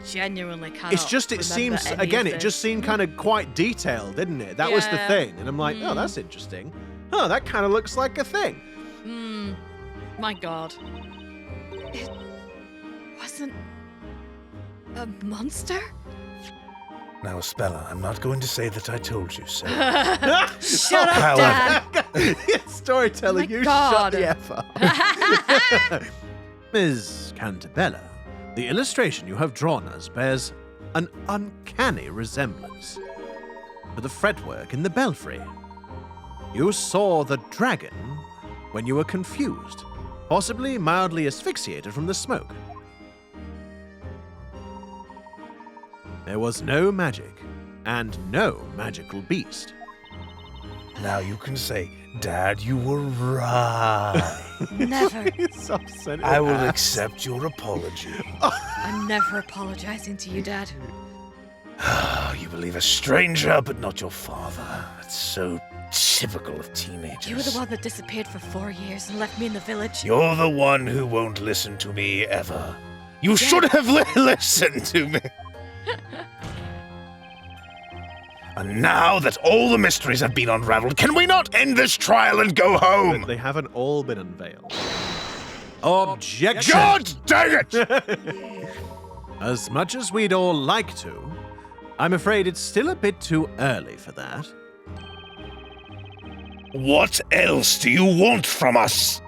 Genuinely cannot It's just, it remember seems, any again, of it this. just seemed kind of quite detailed, didn't it? That was the Yeah. thing. And I'm like, oh, that's interesting. Oh, that kind of looks like a thing. My God. It wasn't a monster? Now, Espella, I'm not going to say that I told you so. Shut up, However- Dad. Storyteller, My you God. shut the F up. Ms. Cantabella, the illustration you have drawn us bears an uncanny resemblance to the fretwork in the belfry. You saw the dragon when you were confused, possibly mildly asphyxiated from the smoke. There was no magic, and no magical beast. Now you can say, Dad, you were right. Never. It's upsetting. I will accept your apology. I'm never apologizing to you, Dad. You believe a stranger, but not your father. It's so typical of teenagers. You were the one that disappeared for 4 years and left me in the village. You're the one who won't listen to me ever. You should have listened to me. And now that all the mysteries have been unraveled, can we not end this trial and go home? They haven't all been unveiled. Objection! God dang it! As much as we'd all like to, I'm afraid it's still a bit too early for that. What else do you want from us?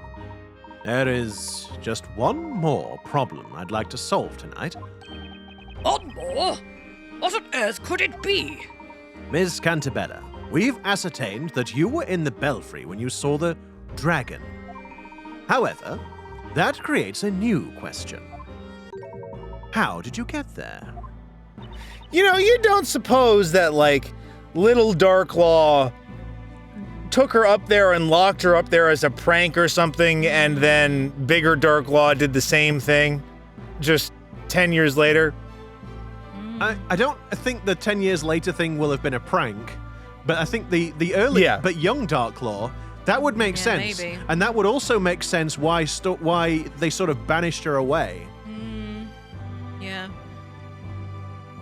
There is just one more problem I'd like to solve tonight. One more? What on earth could it be? Ms. Cantabella, we've ascertained that you were in the belfry when you saw the dragon. However, that creates a new question. How did you get there? You know, you don't suppose that, like, little Darklaw took her up there and locked her up there as a prank or something, and then bigger Darklaw did the same thing just 10 years later? I don't think the 10 years later thing will have been a prank, but I think the early but young Darklaw, that would make sense. Maybe. And that would also make sense why they sort of banished her away. Yeah.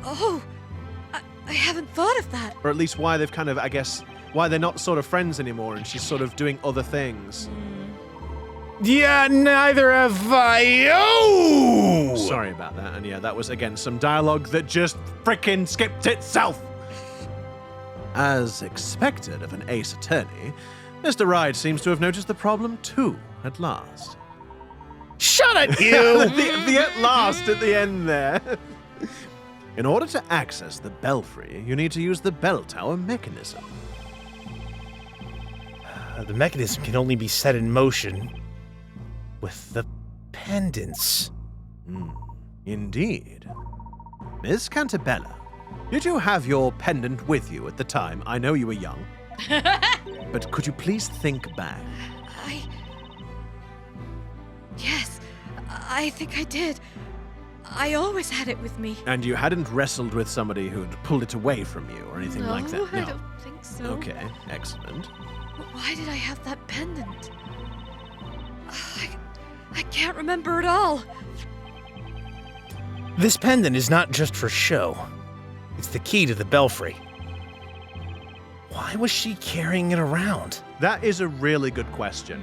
Oh, I haven't thought of that. Or at least why they've kind of, I guess, why they're not sort of friends anymore and she's sort of doing other things. Yeah, neither have I. Oh! Sorry about that. And yeah, that was, again, some dialogue that just frickin' skipped itself. As expected of an ace attorney, Mr. Wright seems to have noticed the problem too, at last. Shut it, you! the at last at the end there. In order to access the belfry, you need to use the bell tower mechanism. The mechanism can only be set in motion with the pendants. Indeed. Miss Cantabella, did you have your pendant with you at the time? I know you were young. But could you please think back? Yes, I think I did. I always had it with me. And you hadn't wrestled with somebody who'd pulled it away from you or anything like that? No, I don't think so. Okay, excellent. But why did I have that pendant? I can't remember at all. This pendant is not just for show. It's the key to the belfry. Why was she carrying it around? That is a really good question.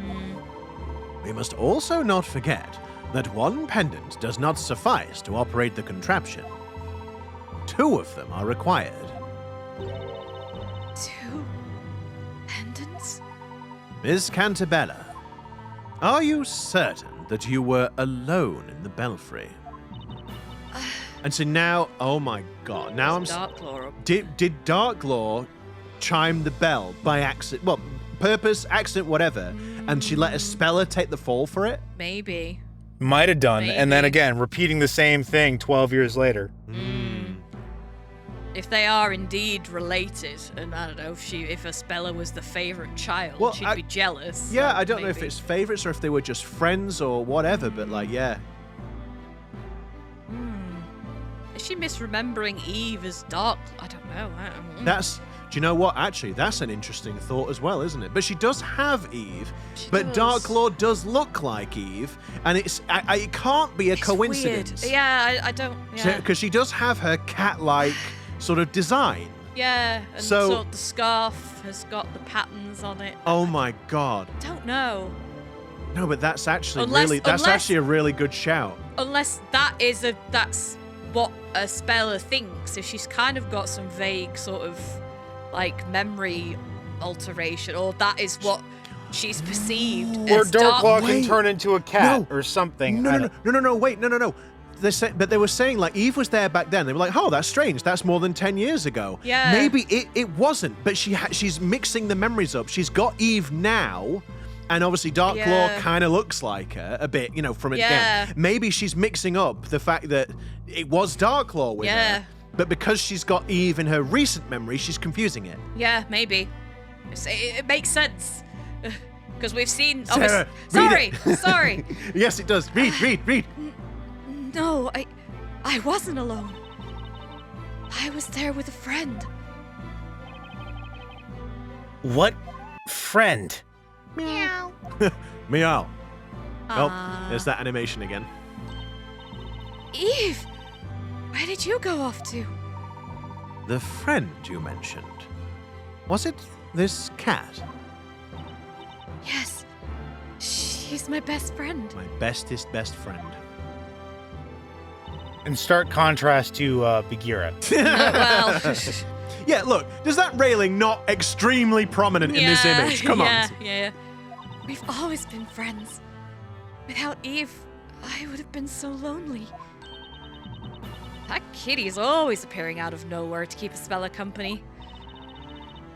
We must also not forget that one pendant does not suffice to operate the contraption. 2 of them are required. 2 pendants? Ms. Cantabella, are you certain that you were alone in the belfry? And so now, oh my god, now I'm... Darklaw up. Did Darklaw chime the bell by accident? Well, purpose, accident, whatever, and she let Espella take the fall for it? Maybe. Might have done, and then Maybe. again, repeating the same thing 12 years later. If they are indeed related, and I don't know if Espella was the favorite child, Well, she'd be jealous. Yeah, so I don't know if maybe. it's favorites or if they were just friends or whatever, but like, yeah. Is she misremembering Eve as Dark? I don't know. Do you know what? Actually, that's an interesting thought as well, isn't it? But she does have Eve, but does. Darklaw does look like Eve, and it can't be a It's coincidence. weird. Yeah, I don't. Yeah. Because she does have her cat-like sort of design. Yeah, and So- sort of the scarf has got the patterns on it. Oh my god. Don't know. No, but that's actually Unless- actually a really good shout. Unless that's what Espella thinks. If she's kind of got some vague sort of like memory alteration, or that is what she's perceived Or as Dark. Darklaw can Wait. turn into a cat or something. No, wait, no. they were saying like Eve was there back then. They were like, oh, that's strange. That's more than 10 years ago. Yeah. Maybe it wasn't, but she's mixing the memories up. She's got Eve now, and obviously Darklaw kind of looks like her a bit, from it again. Maybe she's mixing up the fact that it was Darklaw with her, but because she's got Eve in her recent memory, she's confusing it. Yeah, maybe. It makes sense. Because we've seen... Sarah, Sorry. Yes, it does. Read. No, I wasn't alone. I was there with a friend. What friend? Meow. Meow. Oh, there's that animation again. Eve, where did you go off to? The friend you mentioned. Was it this cat? Yes, she's my best friend. My bestest best friend. In stark contrast to Bagheera. Well... Yeah, look, does that railing not extremely prominent in this image? Come on. Yeah. We've always been friends. Without Eve, I would have been so lonely. That kitty is always appearing out of nowhere to keep Espella company.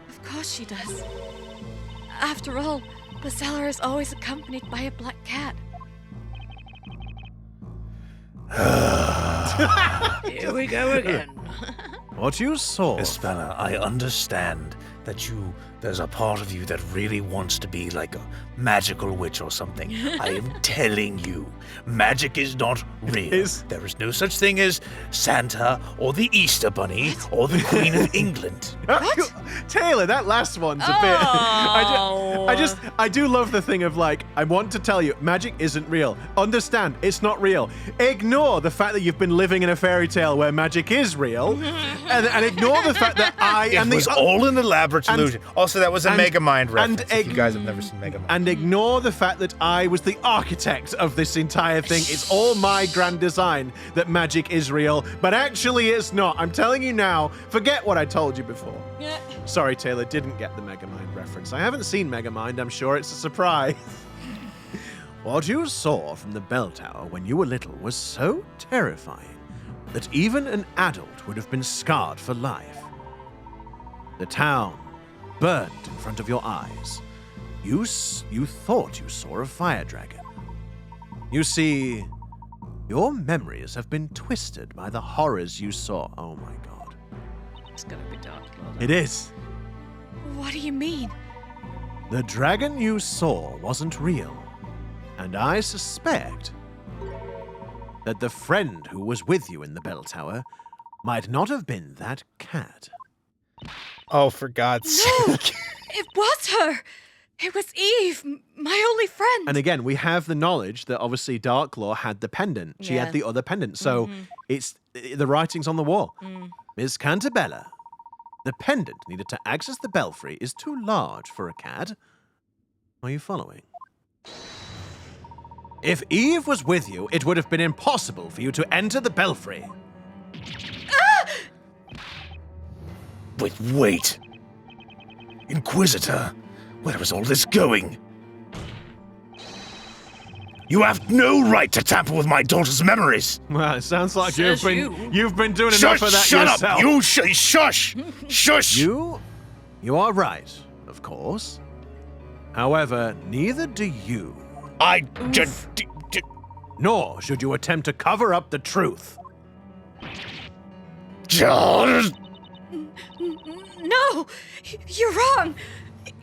Of course she does. After all, Bestseller is always accompanied by a black cat. Here we go again. What you saw. Espella, I understand that there's a part of you that really wants to be like a magical witch or something. I am telling you, magic is not real. There is no such thing as Santa or the Easter Bunny or the Queen of England. What? Taylor, that last one's a bit... I do love the thing of like, I want to tell you, magic isn't real. Understand, it's not real. Ignore the fact that you've been living in a fairy tale where magic is real, and ignore the fact that I am It was all an elaborate illusion. Also, that was a Megamind reference, if you guys have never seen Megamind. And ignore the fact that I was the architect of this entire thing. It's all my grand design that magic is real, but actually it's not. I'm telling you now, forget what I told you before. Yeah. Sorry, Taylor, didn't get the Megamind reference. I haven't seen Megamind, I'm sure it's a surprise. What you saw from the bell tower when you were little was so terrifying that even an adult would have been scarred for life. The town burned in front of your eyes. You thought you saw a fire dragon. You see, your memories have been twisted by the horrors you saw. Oh my god. It's gonna be dark. It is. What do you mean? The dragon you saw wasn't real, and I suspect that the friend who was with you in the bell tower might not have been that cat. Oh, for God's sake. It was her! It was Eve, my only friend! And again, we have the knowledge that obviously Darklaw had the pendant. She had the other pendant, so it's the writing's on the wall. Miss Cantabella, the pendant needed to access the belfry is too large for a cat. Are you following? If Eve was with you, it would have been impossible for you to enter the belfry. Wait. Inquisitor, where is all this going? You have no right to tamper with my daughter's memories. Well, it sounds like Says you've been doing enough of that shut yourself. up! You shush! Shush! You are right, of course. However, neither do you. Nor should you attempt to cover up the truth. No! You're wrong!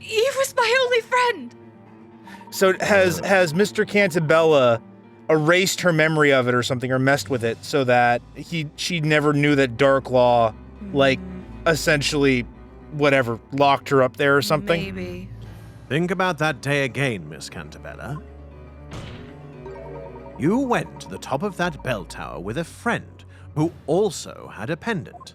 Eve was my only friend! So has Mr. Cantabella erased her memory of it or something, or messed with it, so that she never knew that Darklaw, essentially, whatever, locked her up there or something? Maybe. Think about that day again, Miss Cantabella. You went to the top of that bell tower with a friend who also had a pendant.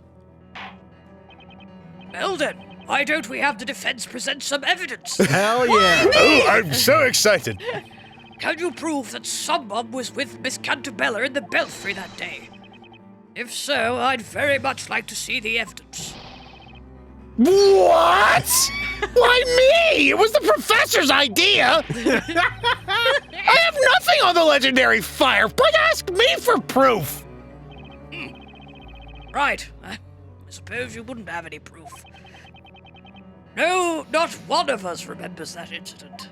Well then, why don't we have the defense present some evidence? Hell yeah! Oh, I'm so excited. Can you prove that someone was with Miss Cantabella in the belfry that day? If so, I'd very much like to see the evidence. What? Why me? It was the professor's idea. I have nothing on the legendary fire, but ask me for proof. Right. I suppose you wouldn't have any proof. No, not one of us remembers that incident.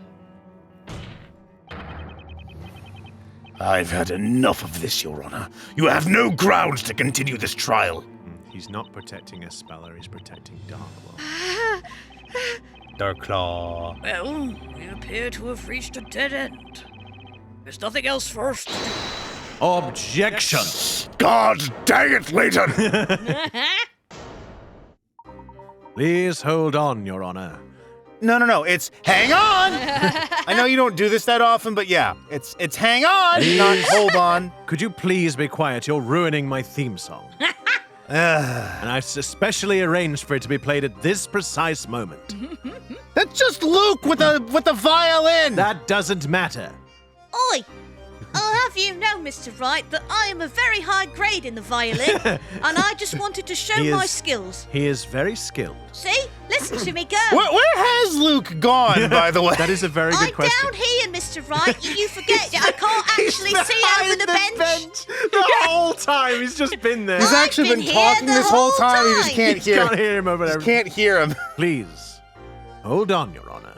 I've had enough of this, Your Honor. You have no grounds to continue this trial. He's not protecting Espella, he's protecting Darklaw. Darklaw. Well, we appear to have reached a dead end. There's nothing else for us to do. Objection! God dang it, Layton! Please hold on, Your Honor. No. It's hang on. I know you don't do this that often, but yeah, it's hang on, not hold on. Could you please be quiet? You're ruining my theme song. And I've especially arranged for it to be played at this precise moment. That's just Luke with the violin. That doesn't matter. Oi! I'll have you know, Mr. Wright, that I am a very high grade in the violin, and I just wanted to show my skills. He is very skilled. See? Listen to me go. Where has Luke gone, by the way? That is a very good I'm question. down here, Mr. Wright. You forget that I can't actually see over the bench. The whole time he's just been there. He's actually I've been been talking here the this whole whole time. He just time. can't hear. Can't hear him over there. Just can't hear him. Please, hold on, Your Honor.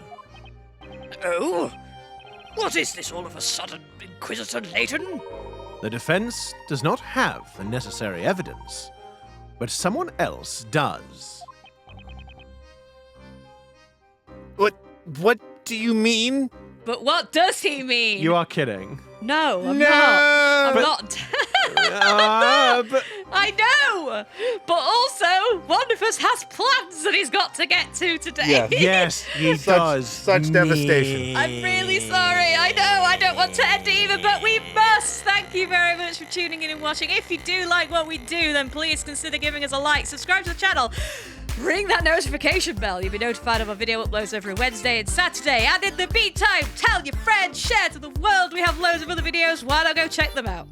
Oh? What is this all of a sudden, Inquisitor Layton? The defense does not have the necessary evidence, but someone else does. What do you mean? But what does he mean? You are kidding. No, I'm No. not. I'm But- not. But I know! But also, one of us has plans that he's got to get to today. yes, he does. such devastation. I'm really sorry. I know I don't want to end it either, but we must. Thank you very much for tuning in and watching. If you do like what we do, then please consider giving us a like, subscribe to the channel, ring that notification bell. You'll be notified of our video uploads every Wednesday and Saturday. And in the meantime, tell your friends, share to the world. We have loads of other videos. Why not go check them out?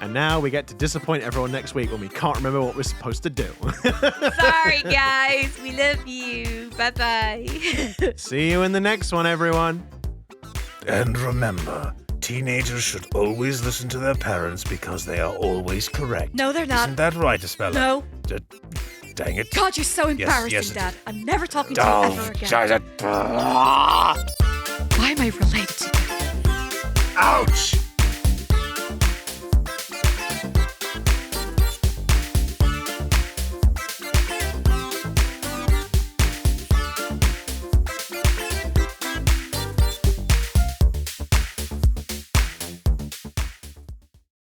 And now we get to disappoint everyone next week when we can't remember what we're supposed to do. Sorry, guys. We love you. Bye-bye. See you in the next one, everyone. And remember, teenagers should always listen to their parents because they are always correct. No, they're not. Isn't that right, Espella? No. Dang it. God, you're so embarrassing, yes, it Dad. I'm never talking to you Oh, ever again. ah! Why am I related to you? Ouch!